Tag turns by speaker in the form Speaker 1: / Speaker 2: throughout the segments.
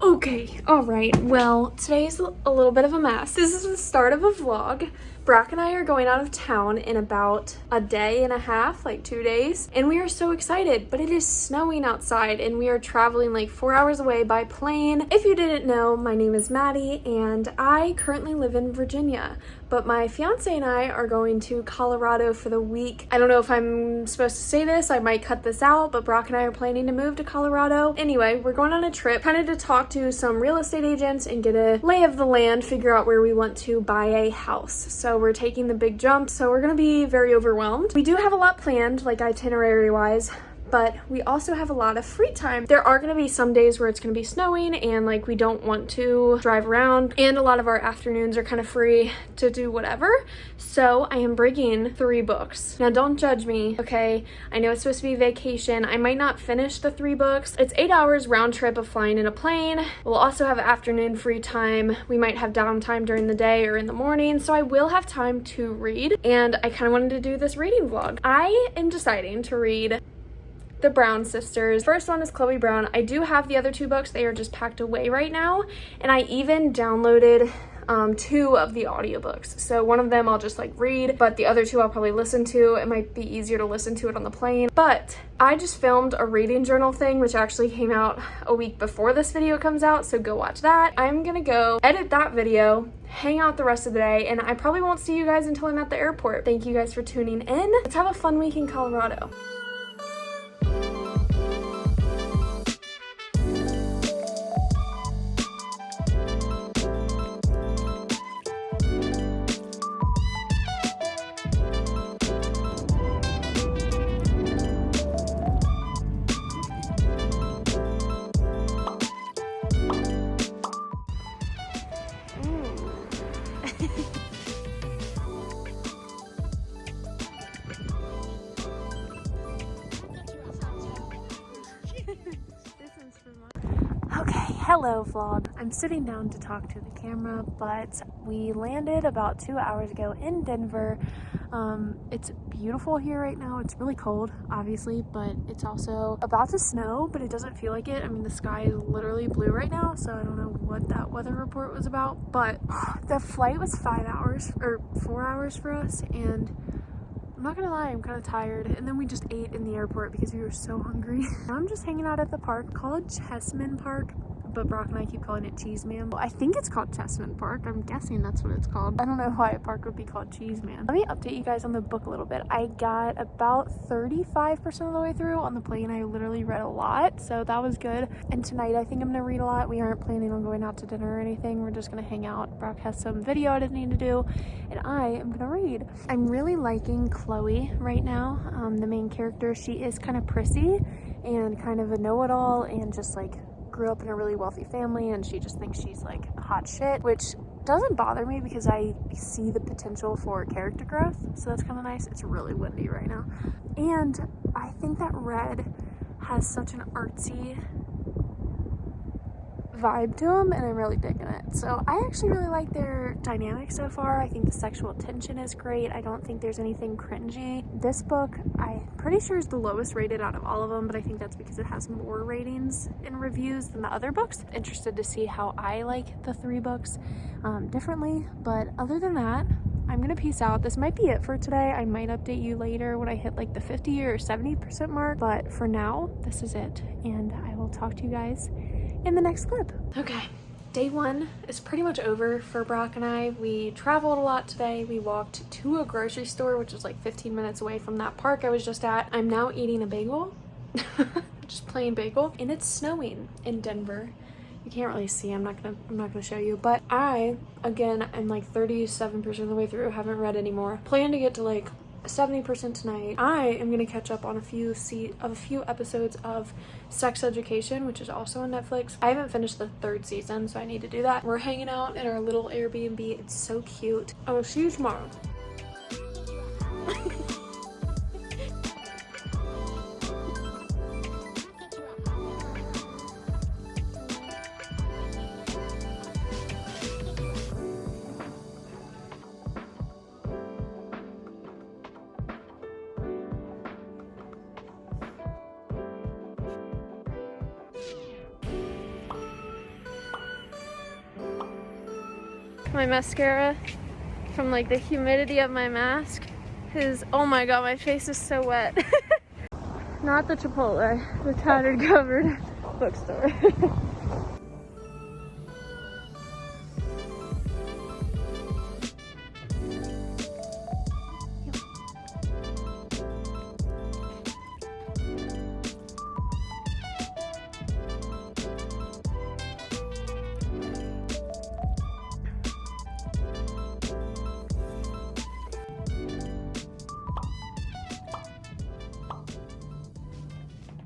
Speaker 1: Okay, alright, well, today's a little bit of a mess. This is the start of a vlog. Brock and I are going out of town in about a day and a half, like 2 days, and we are so excited, but it is snowing outside and we are traveling like 4 hours away by plane. If you didn't know, my name is Maddie and I currently live in Virginia, but my fiance and I are going to Colorado for the week. I don't know if I'm supposed to say this, I might cut this out, but Brock and I are planning to move to Colorado. Anyway, we're going on a trip kind of to talk to some real estate agents and get a lay of the land, figure out where we want to buy a house. So we're taking the big jump, so we're gonna be very overwhelmed. We do have a lot planned, like itinerary wise, but we also have a lot of free time. There are gonna be some days where it's gonna be snowing and like we don't want to drive around, and a lot of our afternoons are kind of free to do whatever. So I am bringing 3 books. Now don't judge me, okay? I know it's supposed to be vacation. I might not finish the 3 books. It's 8 hours round trip of flying in a plane. We'll also have afternoon free time. We might have downtime during the day or in the morning, so I will have time to read, and I kind of wanted to do this reading vlog. I am deciding to read the Brown sisters. First one is Chloe Brown. I do have the other 2 books. They are just packed away right now, and I even downloaded 2 of the audiobooks. So one of them I'll just like read, but the other 2 I'll probably listen to. It might be easier to listen to it on the plane. But I just filmed a reading journal thing, which actually came out a week before this video comes out, so go watch that. I'm gonna go edit that video, hang out the rest of the day, and I probably won't see you guys until I'm at the airport. Thank you guys for tuning in. Let's have a fun week in Colorado. Okay, hello vlog. I'm sitting down to talk to the camera, but we landed about 2 hours ago in Denver. It's beautiful here right now. It's really cold, obviously, but it's also about to snow, but it doesn't feel like it. I mean, the sky is literally blue right now, so I don't know what that weather report was about, but the flight was 5 hours or 4 hours for us, and I'm not gonna lie, I'm kind of tired. And then we just ate in the airport because we were so hungry. Now I'm just hanging out at the park called Chessman Park, but Brock and I keep calling it Cheeseman. I think it's called Chessman Park. I'm guessing that's what it's called. I don't know why a park would be called Cheeseman. Let me update you guys on the book a little bit. I got about 35% of the way through. On the plane, I literally read a lot, so that was good. And tonight, I think I'm gonna read a lot. We aren't planning on going out to dinner or anything. We're just gonna hang out. Brock has some video editing to do, and I am gonna read. I'm really liking Chloe right now. The main character, she is kind of prissy and kind of a know-it-all, and just like grew up in a really wealthy family, and she just thinks she's like hot shit, which doesn't bother me because I see the potential for character growth, so that's kind of nice. It's really windy right now, and I think that red has such an artsy vibe to them, and I'm really digging it. So I actually really like their dynamic so far. I think the sexual tension is great. I don't think there's anything cringy. This book, I'm pretty sure, is the lowest rated out of all of them, but I think that's because it has more ratings and reviews than the other books. Interested to see how I like the 3 books differently, but other than that, I'm gonna peace out. This might be it for today. I might update you later when I hit like the 50 or 70% mark, but for now, this is it, and I will talk to you guys in the next clip. Okay, day 1 is pretty much over for Brock and I. We traveled a lot today. We walked to a grocery store, which is like 15 minutes away from that park I was just at. I'm now eating a bagel, just plain bagel, and it's snowing in Denver. You can't really see, I'm not gonna show you, but I'm like 37% of the way through, haven't read anymore. Plan to get to like 70% tonight. I am gonna catch up on a few episodes of Sex Education, which is also on Netflix. I haven't finished the 3rd season, so I need to do that. We're hanging out in our little Airbnb. It's so cute. I will see you tomorrow. my mascara from like the humidity of my mask is, oh my god, my face is so wet. Not the Chipotle, the tattered covered bookstore.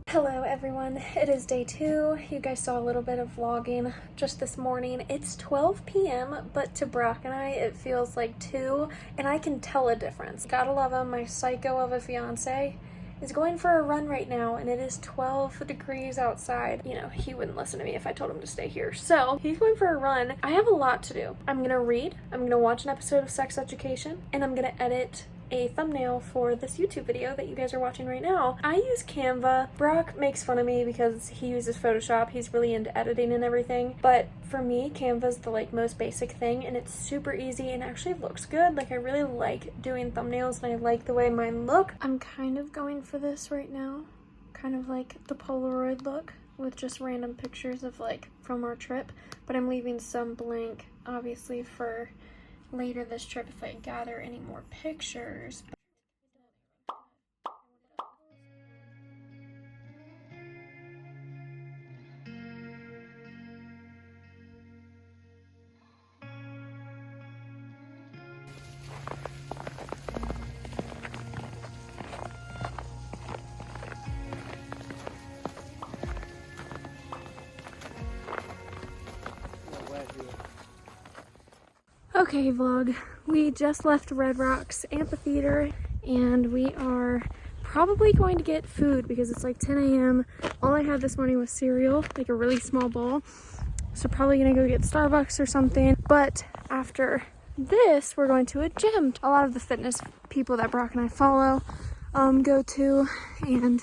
Speaker 1: Hello everyone, it is day 2. You guys saw a little bit of vlogging just this morning. It's 12 p.m. but to Brock and I it feels like 2, and I can tell a difference. Gotta love him. My psycho of a fiance is going for a run right now and it is 12 degrees outside. You know, he wouldn't listen to me if I told him to stay here. So he's going for a run. I have a lot to do. I'm gonna read, I'm gonna watch an episode of Sex Education, and I'm gonna edit a thumbnail for this YouTube video that you guys are watching right now. I use Canva. Brock makes fun of me because he uses Photoshop. He's really into editing and everything. But for me, Canva's the most basic thing, and it's super easy and actually looks good. Like, I really like doing thumbnails and I like the way mine look. I'm kind of going for this right now. Kind of like the Polaroid look with just random pictures of from our trip. But I'm leaving some blank, obviously, for later this trip if I gather any more pictures. Okay vlog, we just left Red Rocks Amphitheater and we are probably going to get food because it's like 10 a.m. All I had this morning was cereal, like a really small bowl. So probably gonna go get Starbucks or something. But after this, we're going to a gym. A lot of the fitness people that Brock and I follow go to, and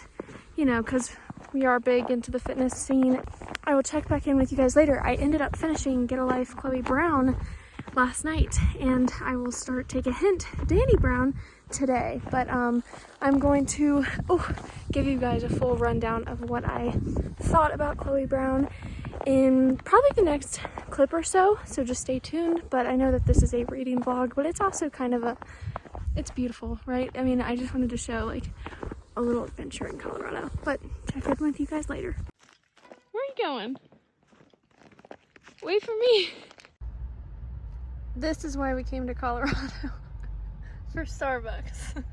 Speaker 1: you know, because we are big into the fitness scene. I will check back in with you guys later. I ended up finishing Get a Life Chloe Brown last night, and I will start Take a Hint Danny Brown today. But I'm going to give you guys a full rundown of what I thought about Chloe Brown in probably the next clip or so, so just stay tuned. But I know that this is a reading vlog, but it's also kind of it's beautiful, right? I mean, I just wanted to show a little adventure in Colorado. But check in with you guys later. Where are you going? Wait for me. This is why we came to Colorado, for Starbucks.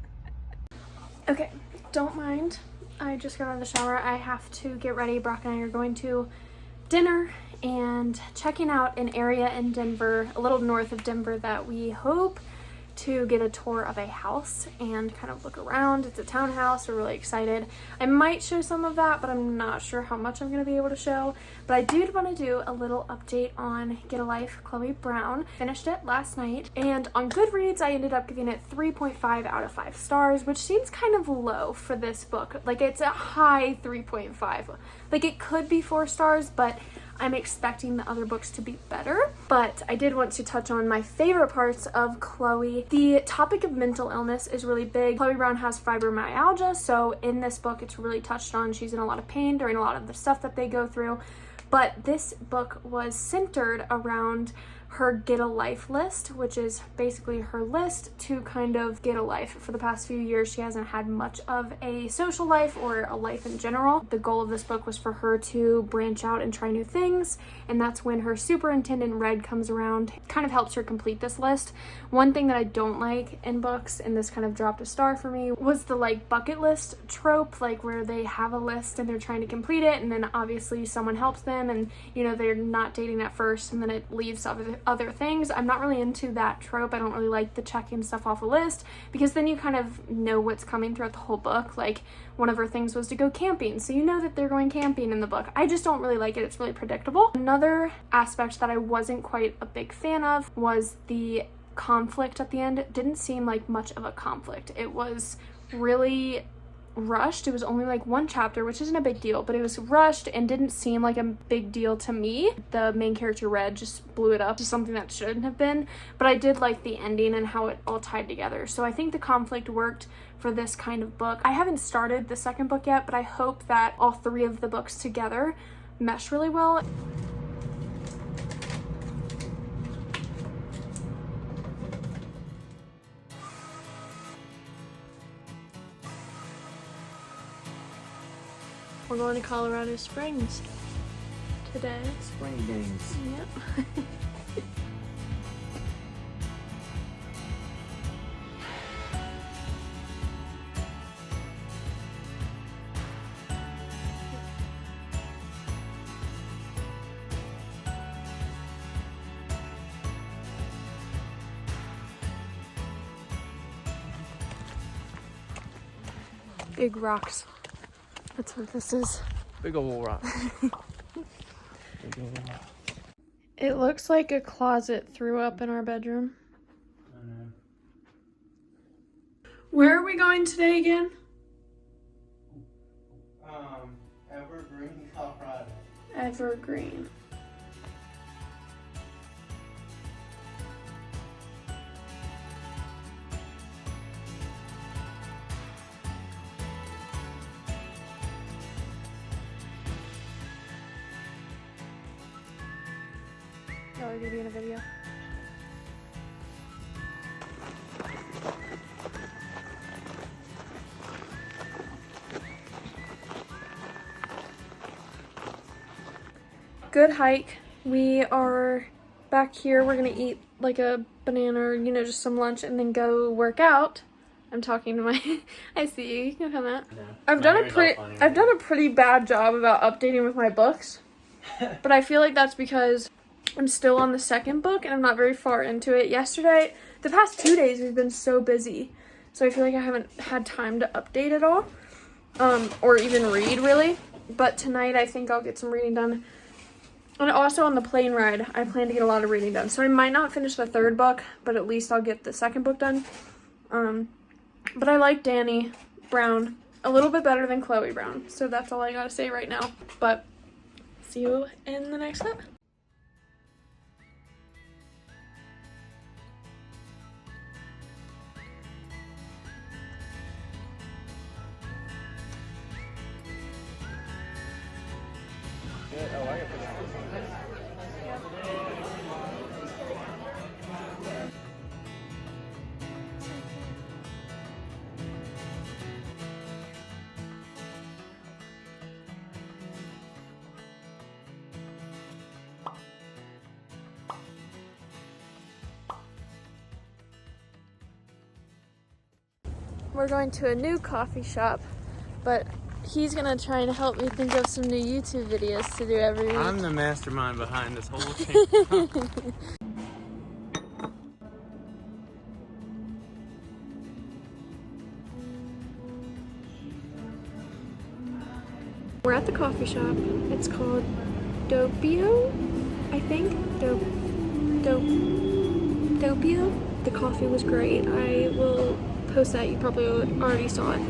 Speaker 1: Okay, don't mind. I just got out of the shower. I have to get ready. Brock and I are going to dinner and checking out an area in Denver, a little north of Denver, that we hope to get a tour of a house and kind of look around. It's a townhouse. We're really excited. I might show some of that, but I'm not sure how much I'm going to be able to show. But I did want to do a little update on Get a Life Chloe Brown. Finished it last night, and on Goodreads I ended up giving it 3.5 out of 5 stars, which seems kind of low for this book. It's a high 3.5. It could be 4 stars, but I'm expecting the other books to be better. But I did want to touch on my favorite parts of Chloe. The topic of mental illness is really big. Chloe Brown has fibromyalgia, so in this book it's really touched on. She's in a lot of pain during a lot of the stuff that they go through. But this book was centered around her Get a Life list, which is basically her list to kind of get a life. For the past few years, she hasn't had much of a social life or a life in general. The goal of this book was for her to branch out and try new things, and that's when her superintendent Red comes around. It kind of helps her complete this list. One thing that I don't like in books, and this kind of dropped a star for me, was the bucket list trope, where they have a list and they're trying to complete it, and then obviously someone helps them, and you know, they're not dating at first, and then it leaves other things. I'm not really into that trope. I don't really like the checking stuff off a list, because then you kind of know what's coming throughout the whole book. One of her things was to go camping, so you know that they're going camping in the book. I just don't really like it. It's really predictable. Another aspect that I wasn't quite a big fan of was the conflict at the end. It didn't seem like much of a conflict. It was really rushed. It was only like one chapter, which isn't a big deal, but it was rushed and didn't seem like a big deal to me. The main character Red just blew it up to something that shouldn't have been, but I did like the ending and how it all tied together. So I think the conflict worked for this kind of book. I haven't started the second book yet, but I hope that all three of the books together mesh really well. We're going to Colorado Springs today.
Speaker 2: Spring games.
Speaker 1: Yep. Big rocks. That's what this is.
Speaker 2: Big ol' rock. Big ol' rock.
Speaker 1: It looks like a closet threw up in our bedroom.
Speaker 2: I know.
Speaker 1: Where are we going today again?
Speaker 2: Evergreen, Colorado.
Speaker 1: Evergreen. Oh, are you doing a video? Good hike. We are back here. We're gonna eat like a banana or, you know, just some lunch and then go work out. I'm talking to my I see you. You can come out.
Speaker 2: Yeah.
Speaker 1: I've done a pretty bad job about updating with my books. But I feel like that's because I'm still on the second book and I'm not very far into it. The past 2 days we've been so busy. So I feel like I haven't had time to update at all. Or even read really. But tonight I think I'll get some reading done. And also on the plane ride, I plan to get a lot of reading done. So I might not finish the third book, but at least I'll get the second book done. But I like Dani Brown a little bit better than Chloe Brown. So that's all I gotta say right now. But see you in the next clip.
Speaker 2: Oh, I got
Speaker 1: We're going to a new coffee shop, but he's gonna try and help me think of some new YouTube videos to do every week.
Speaker 2: I'm the mastermind behind this whole channel.
Speaker 1: We're at the coffee shop. It's called Doppio, I think. Doppio. The coffee was great. I will post that. You probably already saw it.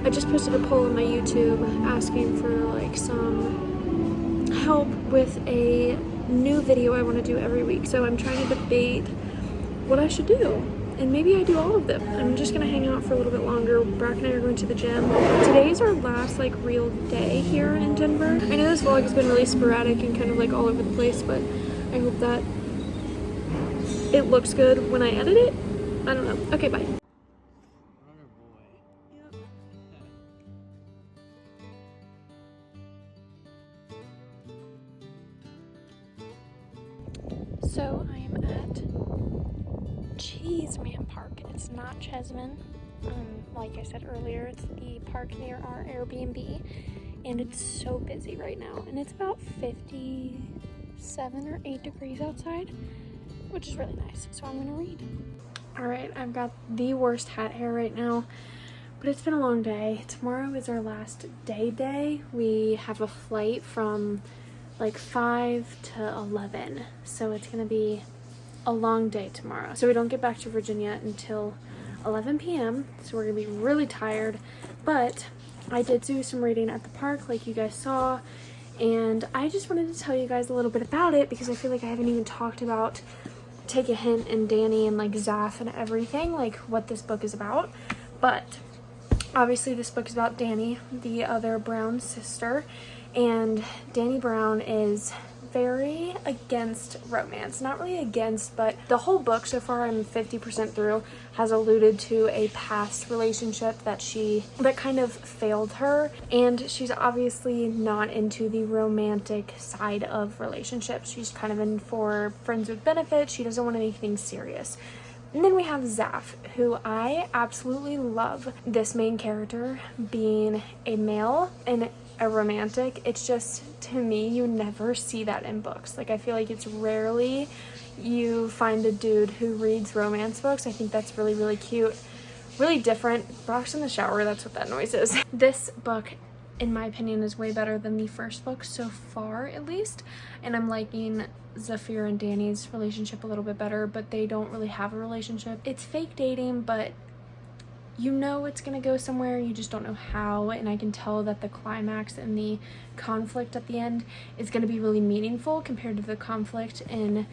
Speaker 1: I just posted a poll on my YouTube asking for like some help with a new video I want to do every week. So I'm trying to debate what I should do. And maybe I do all of them. I'm just gonna hang out for a little bit longer. Brack and I are going to the gym. Today is our last like real day here in Denver. I know this vlog has been really sporadic and kind of like all over the place, but I hope that it looks good when I edit it. I don't know. Okay, bye. So I am at Cheeseman Park. It's not Chesman. Like I said earlier, it's the park near our Airbnb, and it's so busy right now. And it's about 57 or 8 degrees outside, which is really nice. So I'm gonna read. All right, I've got the worst hat hair right now, but it's been a long day. Tomorrow is our last day. We have a flight from like 5 to 11, so it's gonna be a long day tomorrow. So we don't get back to Virginia until 11 p.m. so we're gonna be really tired, but I did do some reading at the park like you guys saw, and I just wanted to tell you guys a little bit about it because I feel like I haven't even talked about Take a Hint and Danny and like Zaf and everything, like what this book is about. But obviously this book is about Danny, the other Brown sister, and Danny Brown is very against romance. Not really against, but the whole book so far, I'm 50% through, has alluded to a past relationship that kind of failed her, and she's obviously not into the romantic side of relationships. She's kind of in for friends with benefits. She doesn't want anything serious. And then we have Zaf, who I absolutely love. This main character being a male and a romantic, it's just, to me, you never see that in books. Like, I feel like it's rarely you find a dude who reads romance books. I think that's really, really cute, really different. Brock's in the shower, that's what that noise is. This book, in my opinion, is way better than the first book so far, at least, and I'm liking Zafir and Danny's relationship a little bit better, but they don't really have a relationship. It's fake dating, but you know it's gonna go somewhere, you just don't know how, and I can tell that the climax and the conflict at the end is gonna be really meaningful compared to the conflict in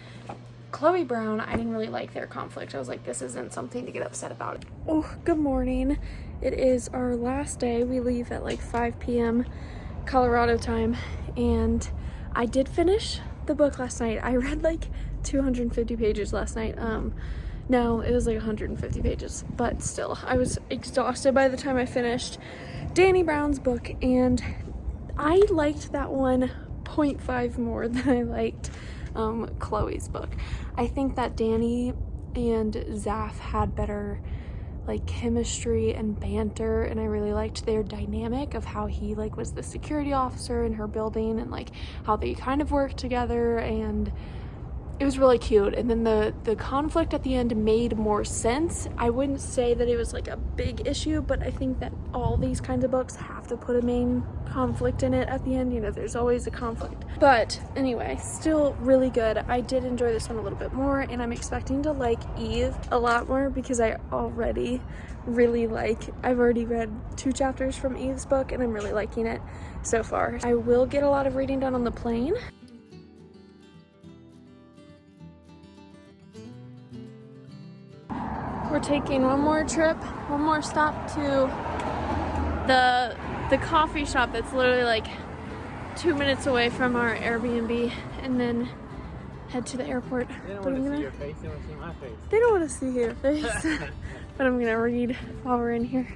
Speaker 1: Chloe Brown. I didn't really like their conflict. I was like, this isn't something to get upset about. Oh, good morning. It is our last day. We leave at like 5 p.m. Colorado time, and I did finish the book last night. I read like 250 pages last night. No, it was like 150 pages, but still, I was exhausted by the time I finished Danny Brown's book, and I liked that one 0.5 more than I liked Chloe's book. I think that Danny and Zaf had better like chemistry and banter, and I really liked their dynamic of how he like was the security officer in her building, and like how they kind of worked together, and it was really cute. And then the conflict at the end made more sense. I wouldn't say that it was like a big issue, but I think that all these kinds of books have to put a main conflict in it at the end. You know, there's always a conflict. But anyway, still really good. I did enjoy this one a little bit more, and I'm expecting to like Eve a lot more because I already really I've already read 2 chapters from Eve's book, and I'm really liking it so far. I will get a lot of reading done on the plane. We're taking one more stop to the coffee shop that's literally like 2 minutes away from our Airbnb, and then head to the airport.
Speaker 2: They don't want to see your face, they want to see my face.
Speaker 1: They don't want to see your face. But I'm gonna read while we're in here.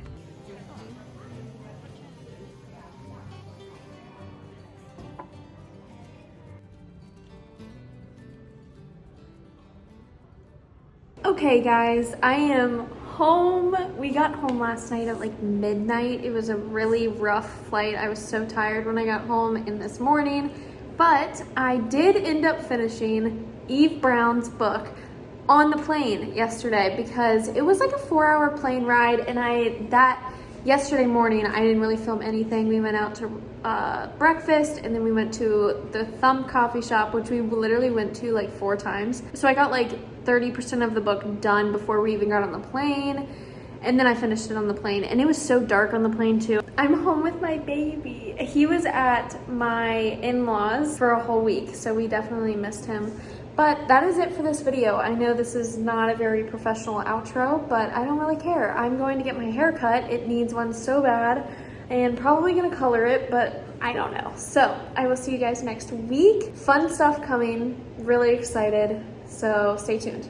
Speaker 1: Okay guys, I am home. We got home last night at like midnight. It was a really rough flight. I was so tired when I got home in this morning, but I did end up finishing Eve Brown's book on the plane yesterday because it was like a 4-hour plane ride, and yesterday morning I didn't really film anything. We went out to breakfast, and then we went to the Thumb coffee shop, which we literally went to like 4 times. So I got like 30% of the book done before we even got on the plane, and then I finished it on the plane, and it was so dark on the plane too. I'm home with my baby. He was at my in-laws for a whole week, so we definitely missed him. But that is it for this video. I know this is not a very professional outro, but I don't really care. I'm going to get my hair cut. It needs one so bad, and probably gonna color it, but I don't know. So I will see you guys next week. Fun stuff coming, really excited. So stay tuned.